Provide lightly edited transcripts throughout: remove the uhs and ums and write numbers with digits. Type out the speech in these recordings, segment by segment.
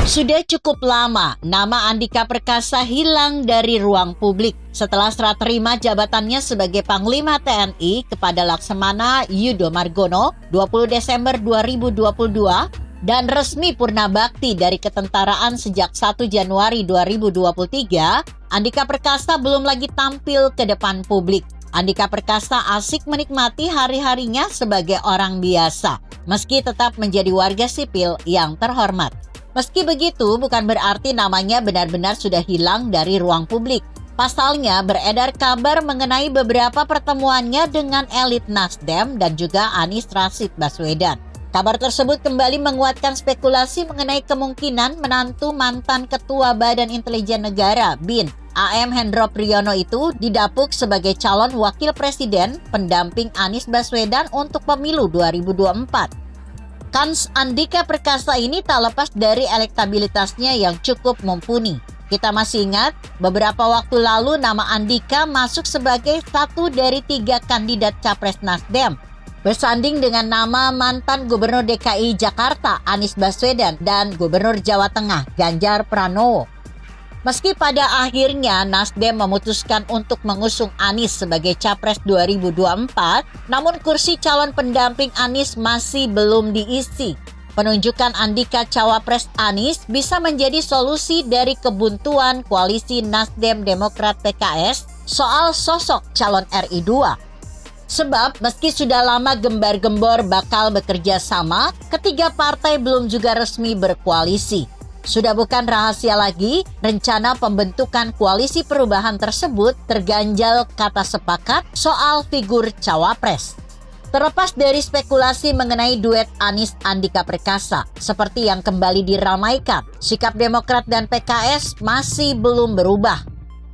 Sudah cukup lama nama Andika Perkasa hilang dari ruang publik setelah serah terima jabatannya sebagai Panglima TNI kepada Laksamana Yudo Margono 20 Desember 2022 dan resmi purna bakti dari ketentaraan sejak 1 Januari 2023, Andika Perkasa belum lagi tampil ke depan publik. Andika Perkasa asik menikmati hari-harinya sebagai orang biasa, meski tetap menjadi warga sipil yang terhormat. Meski begitu, bukan berarti namanya benar-benar sudah hilang dari ruang publik. Pasalnya, beredar kabar mengenai beberapa pertemuannya dengan elit Nasdem dan juga Anies Rashid Baswedan. Kabar tersebut kembali menguatkan spekulasi mengenai kemungkinan menantu mantan Ketua Badan Intelijen Negara (BIN) AM Hendro Priyono itu didapuk sebagai calon wakil presiden pendamping Anies Baswedan untuk pemilu 2024. Kans Andika Perkasa ini tak lepas dari elektabilitasnya yang cukup mumpuni. Kita masih ingat, beberapa waktu lalu nama Andika masuk sebagai satu dari 3 kandidat capres Nasdem, bersanding dengan nama mantan Gubernur DKI Jakarta Anies Baswedan dan Gubernur Jawa Tengah Ganjar Pranowo. Meski pada akhirnya Nasdem memutuskan untuk mengusung Anies sebagai Capres 2024, namun kursi calon pendamping Anies masih belum diisi. Penunjukan Andika Cawapres Anies bisa menjadi solusi dari kebuntuan koalisi Nasdem Demokrat PKS soal sosok calon RI 2. Sebab meski sudah lama gembar-gembor bakal bekerja sama, ketiga partai belum juga resmi berkoalisi. Sudah bukan rahasia lagi, rencana pembentukan koalisi perubahan tersebut terganjal kata sepakat soal figur cawapres. Terlepas dari spekulasi mengenai duet Anies Andika Perkasa, seperti yang kembali diramaikan, sikap Demokrat dan PKS masih belum berubah.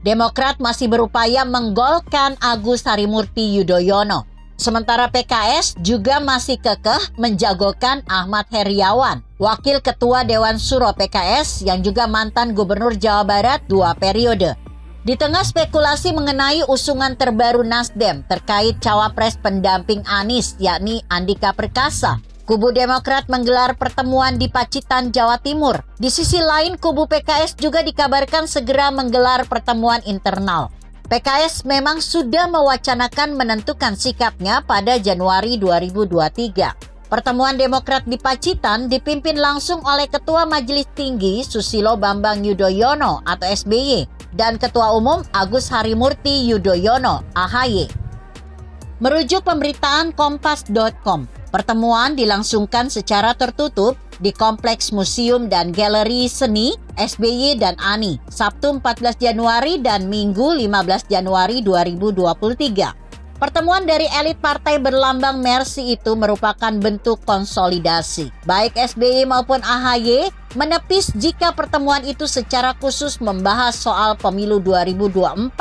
Demokrat masih berupaya menggolkan Agus Harimurti Yudhoyono. Sementara PKS juga masih kekeh menjagokan Ahmad Heriawan, Wakil Ketua Dewan Suro PKS yang juga mantan Gubernur Jawa Barat 2 periode. Di tengah spekulasi mengenai usungan terbaru Nasdem terkait cawapres pendamping Anies yakni Andika Perkasa, kubu Demokrat menggelar pertemuan di Pacitan, Jawa Timur. Di sisi lain, kubu PKS juga dikabarkan segera menggelar pertemuan internal. PKS memang sudah mewacanakan menentukan sikapnya pada Januari 2023. Pertemuan Demokrat di Pacitan dipimpin langsung oleh Ketua Majelis Tinggi Susilo Bambang Yudhoyono atau SBY dan Ketua Umum Agus Harimurti Yudhoyono (AHY). Merujuk pemberitaan Kompas.com, pertemuan dilangsungkan secara tertutup di Kompleks Museum dan Galeri Seni SBY dan ANI, Sabtu 14 Januari dan Minggu 15 Januari 2023. Pertemuan dari elit partai berlambang Mercy itu merupakan bentuk konsolidasi. Baik SBY maupun AHY menepis jika pertemuan itu secara khusus membahas soal pemilu 2024.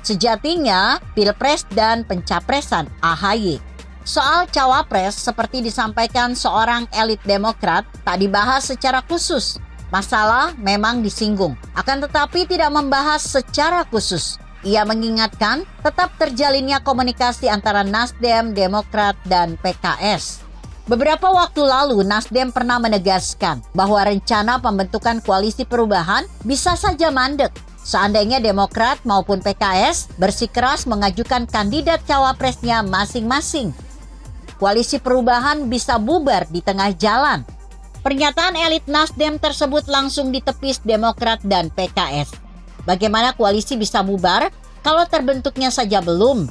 Sejatinya, Pilpres dan pencapresan AHY. Soal cawapres seperti disampaikan seorang elit Demokrat tak dibahas secara khusus. Masalah memang disinggung, akan tetapi tidak membahas secara khusus. Ia mengingatkan tetap terjalinnya komunikasi antara Nasdem, Demokrat, dan PKS. Beberapa waktu lalu Nasdem pernah menegaskan bahwa rencana pembentukan koalisi perubahan bisa saja mandek seandainya Demokrat maupun PKS bersikeras mengajukan kandidat cawapresnya masing-masing. Koalisi perubahan bisa bubar di tengah jalan. Pernyataan elit Nasdem tersebut langsung ditepis Demokrat dan PKS. Bagaimana koalisi bisa bubar kalau terbentuknya saja belum?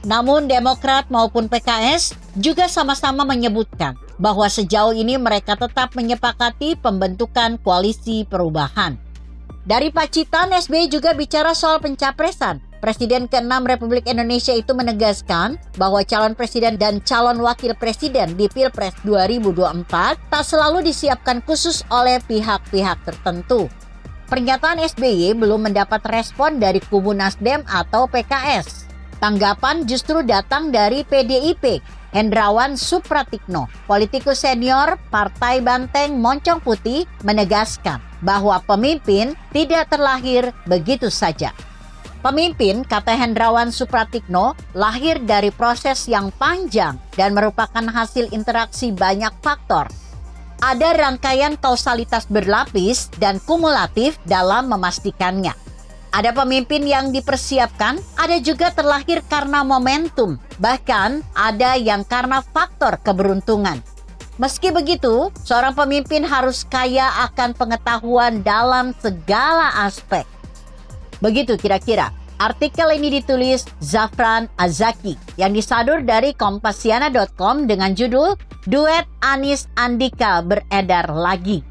Namun Demokrat maupun PKS juga sama-sama menyebutkan bahwa sejauh ini mereka tetap menyepakati pembentukan koalisi perubahan. Dari Pacitan, SBY juga bicara soal pencapresan. Presiden ke-6 Republik Indonesia itu menegaskan bahwa calon presiden dan calon wakil presiden di Pilpres 2024 tak selalu disiapkan khusus oleh pihak-pihak tertentu. Pernyataan SBY belum mendapat respon dari kubu Nasdem atau PKS. Tanggapan justru datang dari PDIP, Hendrawan Supratikno, politikus senior Partai Banteng Moncong Putih, menegaskan bahwa pemimpin tidak terlahir begitu saja. Pemimpin, kata Hendrawan Supratikno, lahir dari proses yang panjang dan merupakan hasil interaksi banyak faktor. Ada rangkaian kausalitas berlapis dan kumulatif dalam memastikannya. Ada pemimpin yang dipersiapkan, ada juga terlahir karena momentum, bahkan ada yang karena faktor keberuntungan. Meski begitu, seorang pemimpin harus kaya akan pengetahuan dalam segala aspek. Begitu kira-kira. Artikel ini ditulis Zafran Azaki yang disadur dari Kompasiana.com dengan judul Duet Anies Andika beredar lagi.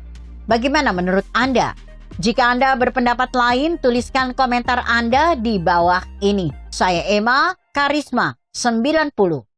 Bagaimana menurut Anda? Jika Anda berpendapat lain, tuliskan komentar Anda di bawah ini. Saya Emma, Karisma 90.